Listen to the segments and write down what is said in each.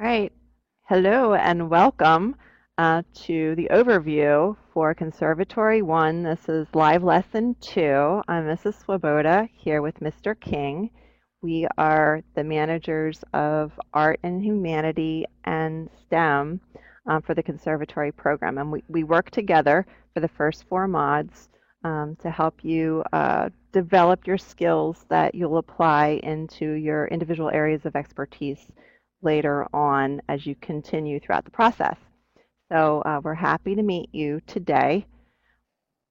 All right. Hello and welcome to the overview for Conservatory 1. This is live lesson 2. I'm Mrs. Swoboda here with Mr. King. We are the managers of Art and Humanity and STEM for the Conservatory program. And we work together for the first 4 mods to help you develop your skills that you'll apply into your individual areas of expertise later on as you continue throughout the process. So we're happy to meet you today.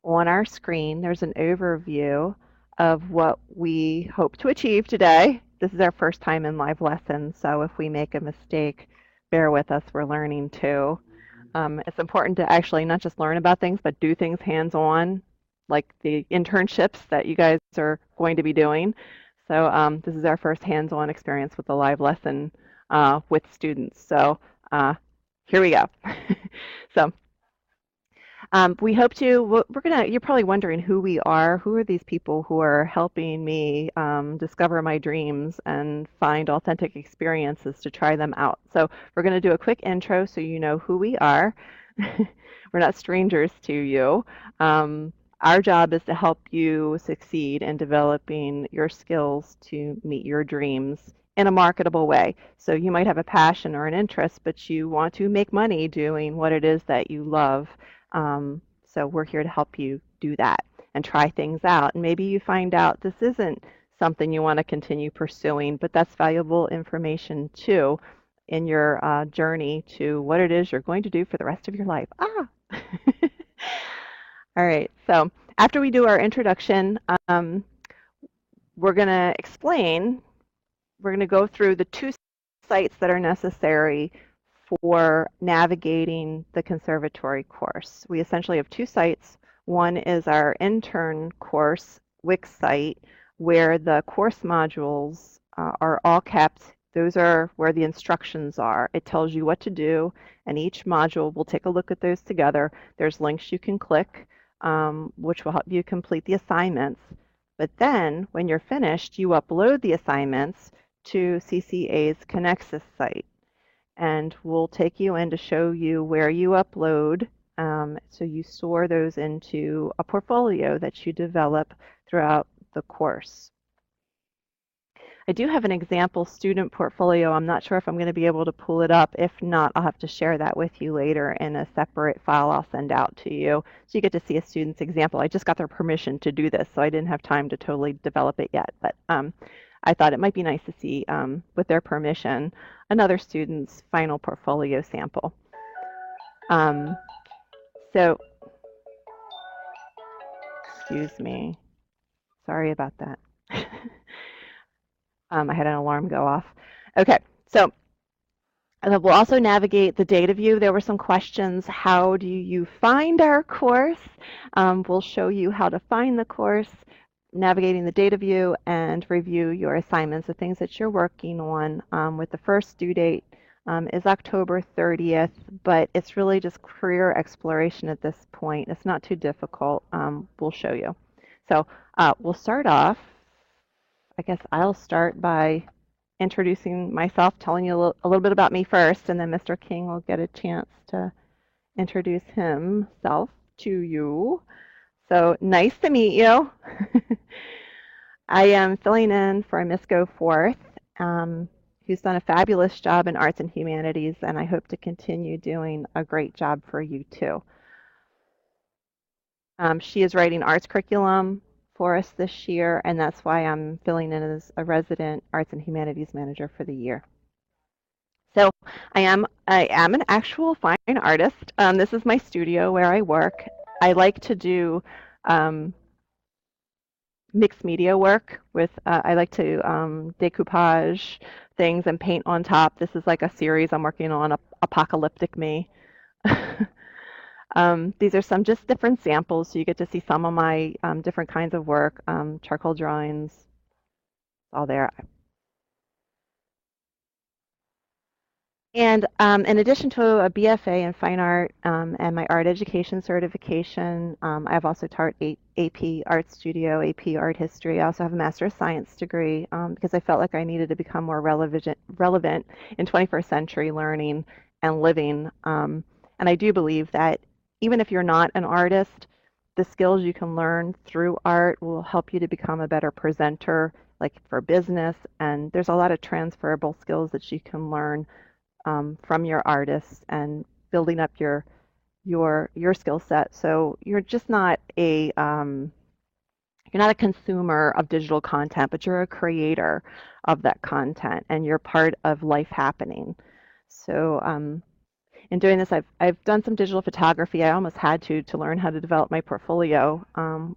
On our screen, there's an overview of what we hope to achieve today. This is our first time in live lessons, so if we make a mistake, bear with us, we're learning too. It's important to actually not just learn about things, but do things hands-on, like the internships that you guys are going to be doing. So this is our first hands-on experience with a live lesson with students. So here we go. So we hope to, you're probably wondering who we are. Who are these people who are helping me discover my dreams and find authentic experiences to try them out? So we're going to do a quick intro so you know who we are. We're not strangers to you. Our job is to help you succeed in developing your skills to meet your dreams in a marketable way. So you might have a passion or an interest, but you want to make money doing what it is that you love. So we're here to help you do that and try things out. And maybe you find out this isn't something you want to continue pursuing, but that's valuable information too in your journey to what it is you're going to do for the rest of your life. All right, so after we do our introduction, we're going to explain, we're going to go through the 2 sites that are necessary for navigating the conservatory course. We essentially have 2 sites. One is our intern course Wix site, where the course modules are all kept. Those are where the instructions are. It tells you what to do, and each module, we'll take a look at those together. There's links you can click, which will help you complete the assignments. But then, when you're finished, you upload the assignments to CCA's Connexus site. And we'll take you in to show you where you upload. So you store those into a portfolio that you develop throughout the course. I do have an example student portfolio. I'm not sure if I'm going to be able to pull it up. If not, I'll have to share that with you later in a separate file I'll send out to you. So you get to see a student's example. I just got their permission to do this, so I didn't have time to totally develop it yet. But I thought it might be nice to see, with their permission, another student's final portfolio sample. So, excuse me. Sorry about that. I had an alarm go off. Okay, so we'll also navigate the data view. There were some questions. How do you find our course? We'll show you how to find the course, navigating the data view, and review your assignments, the things that you're working on, with the first due date is October 30th, but it's really just career exploration at this point. It's not too difficult. We'll show you. So we'll start off. I guess I'll start by introducing myself, telling you a little bit about me first, and then Mr. King will get a chance to introduce himself to you. So nice to meet you. I am filling in for Miss Goforth, who's done a fabulous job in arts and humanities, and I hope to continue doing a great job for you too. She is writing arts curriculum for us this year, and that's why I'm filling in as a resident arts and humanities manager for the year. So I am an actual fine artist. This is my studio where I work. I like to do mixed media work with, I like to decoupage things and paint on top. This is like a series I'm working on, Apocalyptic Me. These are some just different samples, so you get to see some of my different kinds of work, charcoal drawings, all there. And in addition to a BFA in fine art and my art education certification, I've also taught AP Art Studio, AP Art History. I also have a Master of Science degree because I felt like I needed to become more relevant in 21st century learning and living. And I do believe that even if you're not an artist, the skills you can learn through art will help you to become a better presenter, like for business. And there's a lot of transferable skills that you can learn from your artists and building up your skill set. So you're not a consumer of digital content, but you're a creator of that content, and you're part of life happening. So in doing this, I've done some digital photography. I almost had to learn how to develop my portfolio,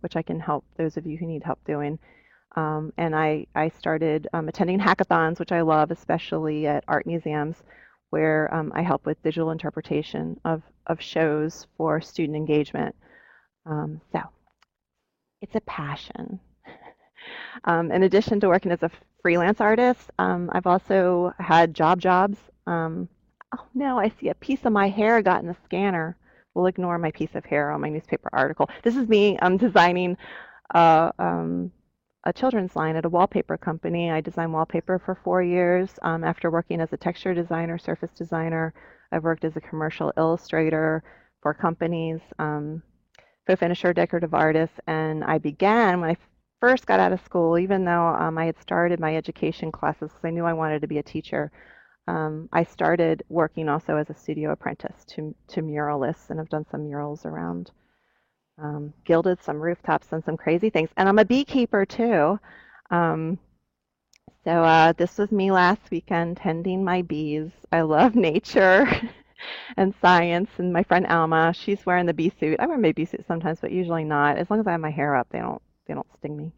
which I can help those of you who need help doing. And I started attending hackathons, which I love, especially at art museums, where I help with digital interpretation of shows for student engagement. So it's a passion. In addition to working as a freelance artist, I've also had jobs. Oh no, I see a piece of my hair got in the scanner. We'll ignore my piece of hair on my newspaper article. This is me designing uh, um, a children's line at a wallpaper company. I designed wallpaper for 4 years. After working as a texture designer, surface designer, I've worked as a commercial illustrator for companies, co-finisher, decorative artist, and I began when I first got out of school, even though I had started my education classes because I knew I wanted to be a teacher. I started working also as a studio apprentice to muralists, and I've done some murals around gilded some rooftops and some crazy things. And I'm a beekeeper too. Um, so this was me last weekend tending my bees. I love nature and science. And my friend Alma, she's wearing the bee suit. I wear my bee suit sometimes, but usually not. As long as I have my hair up, they don't sting me.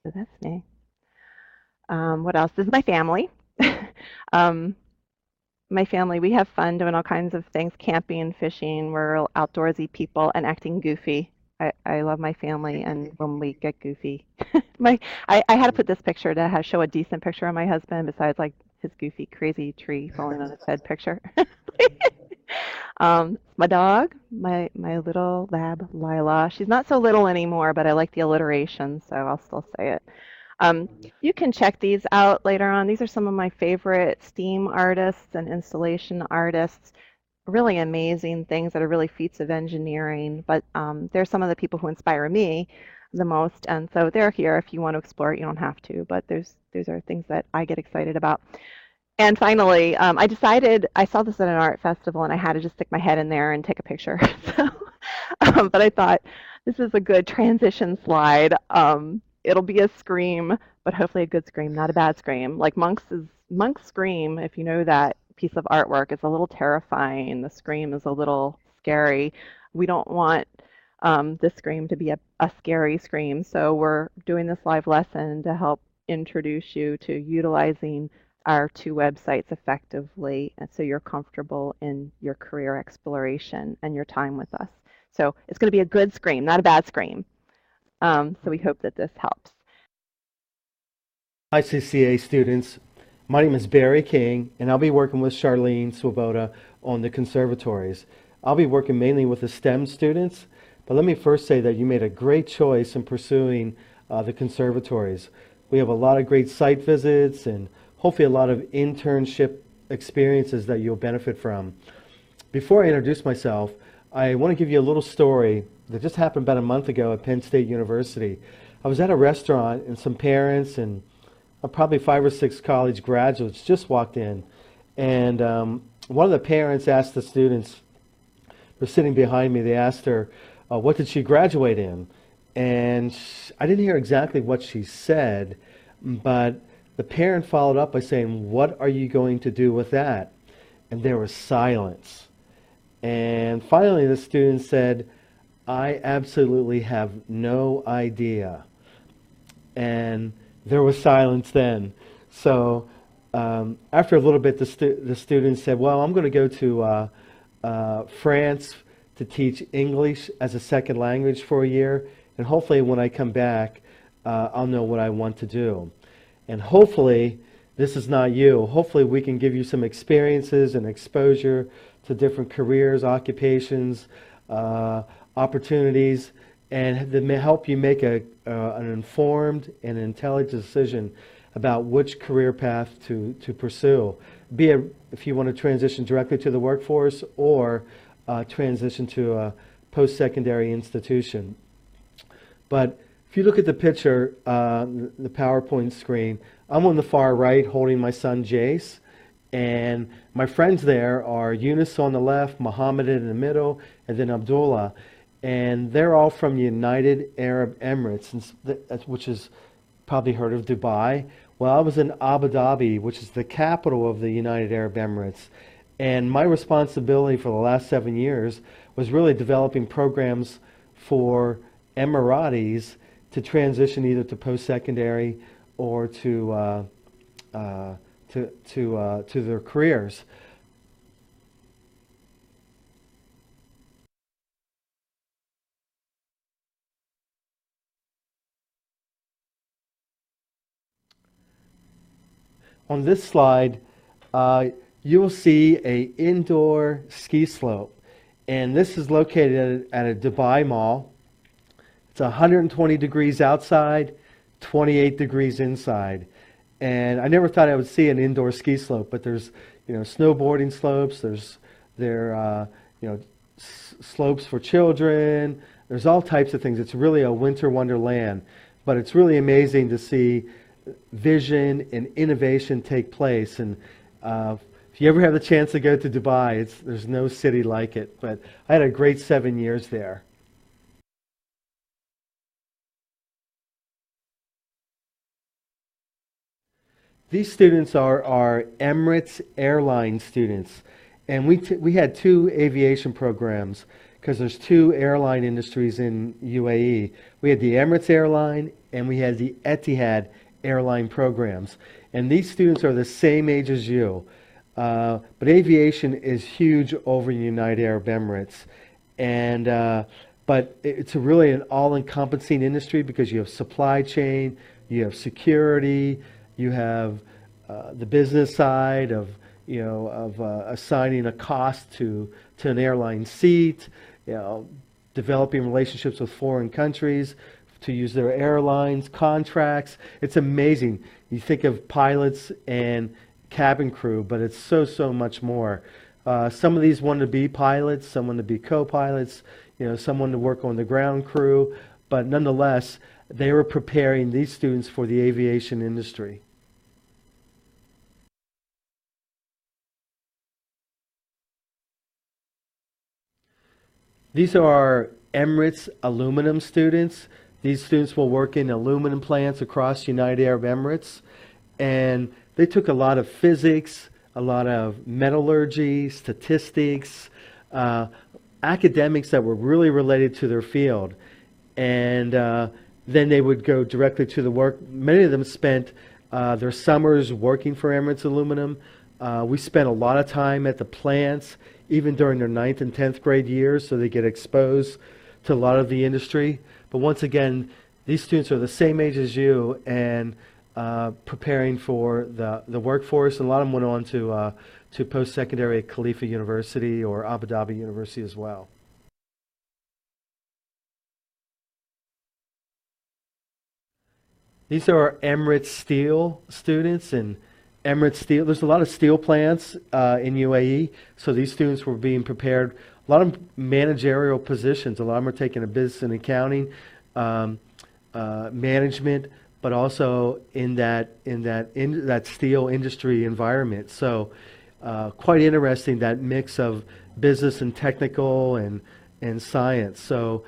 So that's me. What else? This is my family. um, my family, we have fun doing all kinds of things, camping, fishing. We're real outdoorsy people and acting goofy. I love my family and when we get goofy. my I had to put this picture to show a decent picture of my husband besides like his goofy, crazy tree falling on his head picture. My dog, my little lab, Lila. She's not so little anymore, but I like the alliteration, so I'll still say it. You can check these out later on. These are some of my favorite STEAM artists and installation artists. Really amazing things that are really feats of engineering, but they're some of the people who inspire me the most. And so they're here if you want to explore it. You don't have to, but those are things that I get excited about. And finally, I decided I saw this at an art festival and I had to just stick my head in there and take a picture. So, but I thought this is a good transition slide. It'll be a scream, but hopefully a good scream, not a bad scream. Like Monk's scream, if you know that piece of artwork, is a little terrifying. The scream is a little scary. We don't want this scream to be a scary scream. So we're doing this live lesson to help introduce you to utilizing our two websites effectively, and so you're comfortable in your career exploration and your time with us. So it's going to be a good scream, not a bad scream. So we hope that this helps. Hi, CCA students. My name is Barry King, and I'll be working with Charlene Swoboda on the conservatories. I'll be working mainly with the STEM students, but let me first say that you made a great choice in pursuing the conservatories. We have a lot of great site visits and hopefully a lot of internship experiences that you'll benefit from. Before I introduce myself, I want to give you a little story that just happened about a month ago at Penn State University. I was at a restaurant and some parents and probably 5 or 6 college graduates just walked in. And one of the parents asked the students who were sitting behind me, they asked her, what did she graduate in? And I didn't hear exactly what she said, but the parent followed up by saying, what are you going to do with that? And there was silence. And finally the student said, I absolutely have no idea. And there was silence then. So after a little bit, the student said, well, I'm going to go to France to teach English as a second language for a year. And hopefully when I come back, I'll know what I want to do. And hopefully this is not you. Hopefully we can give you some experiences and exposure to different careers, occupations, uh, opportunities, and that may help you make an informed and intelligent decision about which career path to pursue. Be it if you want to transition directly to the workforce or transition to a post-secondary institution. But if you look at the picture, the PowerPoint screen, I'm on the far right holding my son Jace. And my friends there are Yunus on the left, Mohammed in the middle, and then Abdullah. And they're all from United Arab Emirates, which is probably heard of Dubai. Well, I was in Abu Dhabi, which is the capital of the United Arab Emirates. And my responsibility for the last 7 years was really developing programs for Emiratis to transition either to post-secondary or to their careers. On this slide, you will see a indoor ski slope, and this is located at a Dubai mall. It's 120 degrees outside, 28 degrees inside. And I never thought I would see an indoor ski slope, but there's, snowboarding slopes. There, slopes for children. There's all types of things. It's really a winter wonderland, but it's really amazing to see vision and innovation take place. And if you ever have the chance to go to Dubai, there's no city like it. But I had a great 7 years there. These students are Emirates Airline students, and we had two aviation programs because there's two airline industries in UAE. We had the Emirates Airline and we had the Etihad Airline programs, and these students are the same age as you. But aviation is huge over in the United Arab Emirates, and but it's really an all-encompassing industry because you have supply chain, you have security. You have the business side of assigning a cost to an airline seat, developing relationships with foreign countries to use their airlines, contracts. It's amazing. You think of pilots and cabin crew, but it's so much more. Some of these want to be pilots, some want to be co-pilots, some want to work on the ground crew, but nonetheless, they were preparing these students for the aviation industry. These are our Emirates aluminum students. These students will work in aluminum plants across United Arab Emirates. And they took a lot of physics, a lot of metallurgy, statistics, academics that were really related to their field. And then they would go directly to the work. Many of them spent their summers working for Emirates Aluminum. We spent a lot of time at the plants, even during their 9th and 10th grade years, so they get exposed to a lot of the industry. But once again, these students are the same age as you and preparing for the workforce. And a lot of them went on to post-secondary at Khalifa University or Abu Dhabi University as well. These are our Emirates Steel students, and Emirates Steel, there's a lot of steel plants in UAE, so these students were being prepared. A lot of managerial positions, a lot of them are taking a business and accounting, management, but also in that steel industry environment. So quite interesting, that mix of business and technical and science. So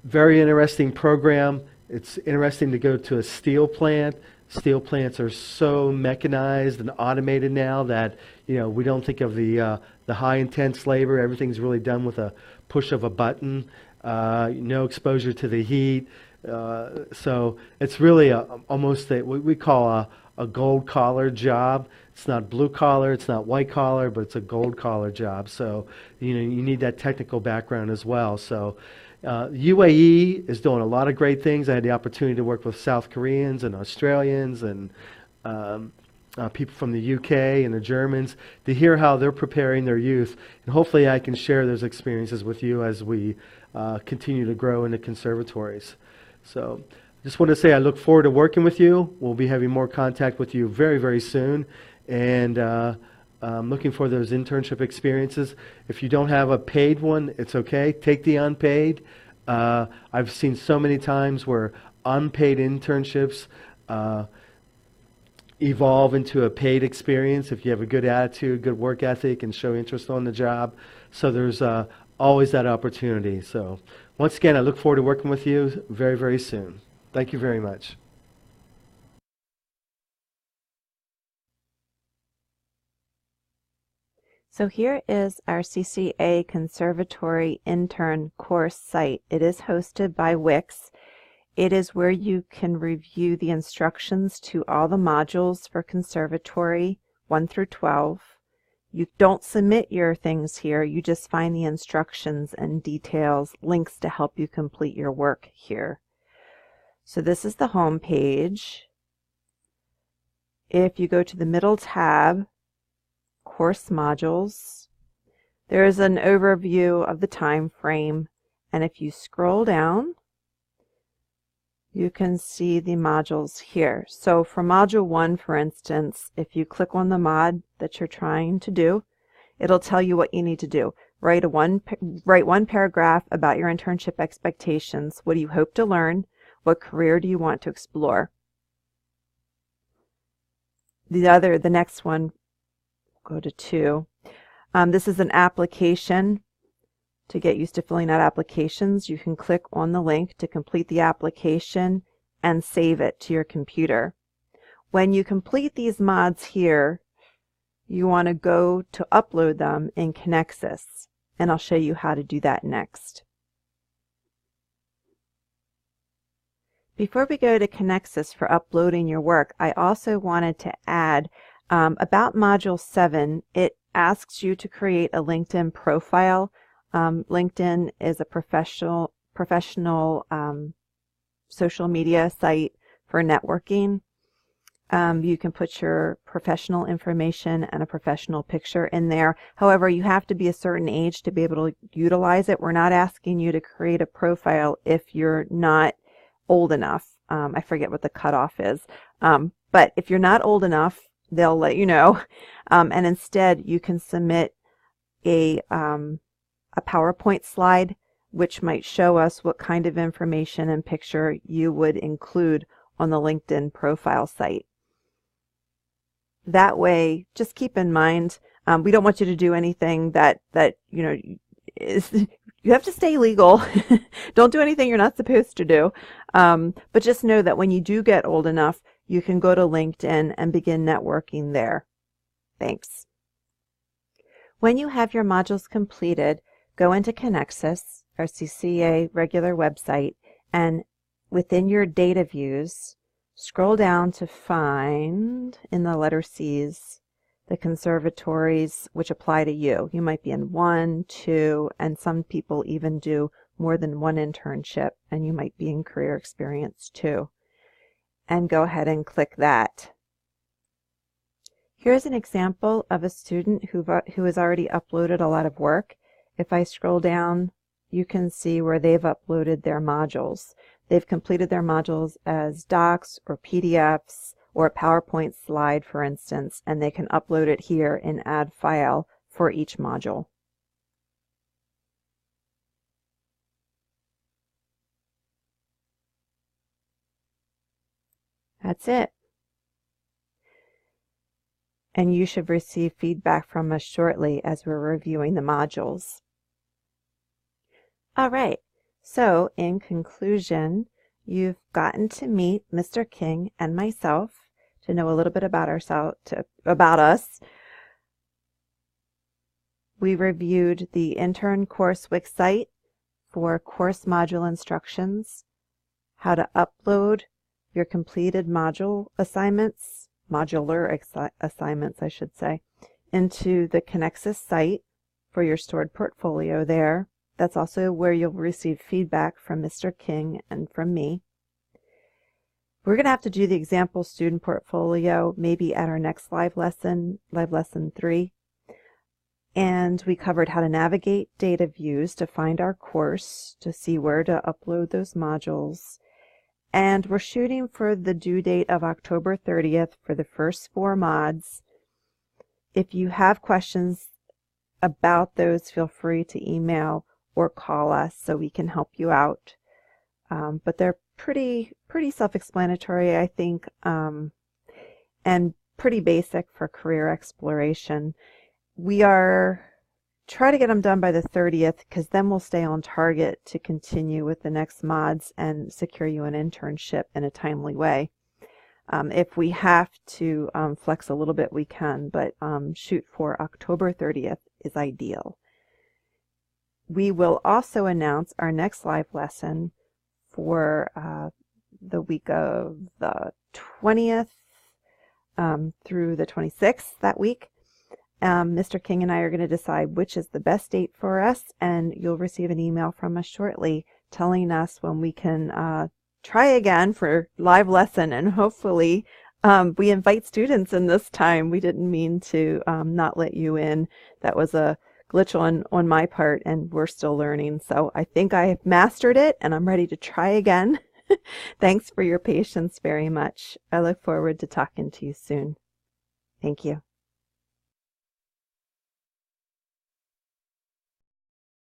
very interesting program. It's interesting to go to a steel plant. Steel plants are so mechanized and automated now that we don't think of the high intense labor. Everything's really done with a push of a button. No exposure to the heat. So it's really almost what we call a gold collar job. It's not blue collar, it's not white collar, but it's a gold collar job. So you need that technical background as well. So UAE is doing a lot of great things. I had the opportunity to work with South Koreans and Australians and um, people from the UK and the Germans, to hear how they're preparing their youth. And hopefully I can share those experiences with you as we continue to grow in the conservatories. So I just want to say I look forward to working with you. We'll be having more contact with you very, very soon. And I'm looking for those internship experiences. If you don't have a paid one, it's okay. Take the unpaid. I've seen so many times where unpaid internships evolve into a paid experience if you have a good attitude, good work ethic, and show interest on the job. So there's always that opportunity. So once again, I look forward to working with you very, very soon. Thank you very much. So here is our CCA Conservatory intern course site. It is hosted by Wix. It is where you can review the instructions to all the modules for Conservatory 1 through 12. You don't submit your things here, you just find the instructions and details, links to help you complete your work here. So this is the home page. If you go to the middle tab, Course Modules, there is an overview of the time frame, and if you scroll down, you can see the modules here. So for Module 1, for instance, if you click on the mod that you're trying to do, it'll tell you what you need to do. Write one paragraph about your internship expectations. What do you hope to learn? What career do you want to explore? The next one, go to 2. This is an application. To get used to filling out applications, you can click on the link to complete the application and save it to your computer. When you complete these mods here, you want to go to upload them in Connexus, and I'll show you how to do that next. Before we go to Connexus for uploading your work, I also wanted to add about Module 7, it asks you to create a LinkedIn profile. LinkedIn is a professional social media site for networking. You can put your professional information and a professional picture in there. However, you have to be a certain age to be able to utilize it. We're not asking you to create a profile if you're not old enough. I forget what the cutoff is. But if you're not old enough, they'll let you know. And instead, you can submit a PowerPoint slide, which might show us what kind of information and picture you would include on the LinkedIn profile site. That way, just keep in mind, we don't want you to do anything that you know is. You have to stay legal. Don't do anything you're not supposed to do. But just know that when you do get old enough, you can go to LinkedIn and begin networking there. Thanks. When you have your modules completed, go into Connexus, our CCA regular website, and within your data views, scroll down to find, in the letter C's, the conservatories which apply to you. You might be in 1, 2, and some people even do more than one internship, and you might be in career experience 2. And go ahead and click that. Here's an example of a student who has already uploaded a lot of work. If I scroll down, you can see where they've uploaded their modules. They've completed their modules as docs or PDFs or a PowerPoint slide, for instance, and they can upload it here in Add File for each module. That's it. And you should receive feedback from us shortly as we're reviewing the modules. All right, so in conclusion, you've gotten to meet Mr. King and myself to know a little bit about us. We reviewed the intern course Wix site for course module instructions, how to upload your completed module assignments, modular assignments, I should say, into the Connexus site for your stored portfolio there. That's also where you'll receive feedback from Mr. King and from me. We're going to have to do the example student portfolio maybe at our next live lesson 3. And we covered how to navigate data views to find our course, to see where to upload those modules. And we're shooting for the due date of October 30th for the first 4 mods. If you have questions about those, feel free to email or call us so we can help you out. But they're pretty self-explanatory, I think, and pretty basic for career exploration. We are try to get them done by the 30th because then we'll stay on target to continue with the next mods and secure you an internship in a timely way. If we have to flex a little bit, we can, but shoot for October 30th is ideal. We will also announce our next live lesson for the week of the 20th through the 26th that week. Mr. King and I are going to decide which is the best date for us, and you'll receive an email from us shortly telling us when we can try again for live lesson, and hopefully we invite students in this time. We didn't mean to not let you in. That was a glitch on my part, and we're still learning. So I think I have mastered it, and I'm ready to try again. Thanks for your patience very much. I look forward to talking to you soon. Thank you.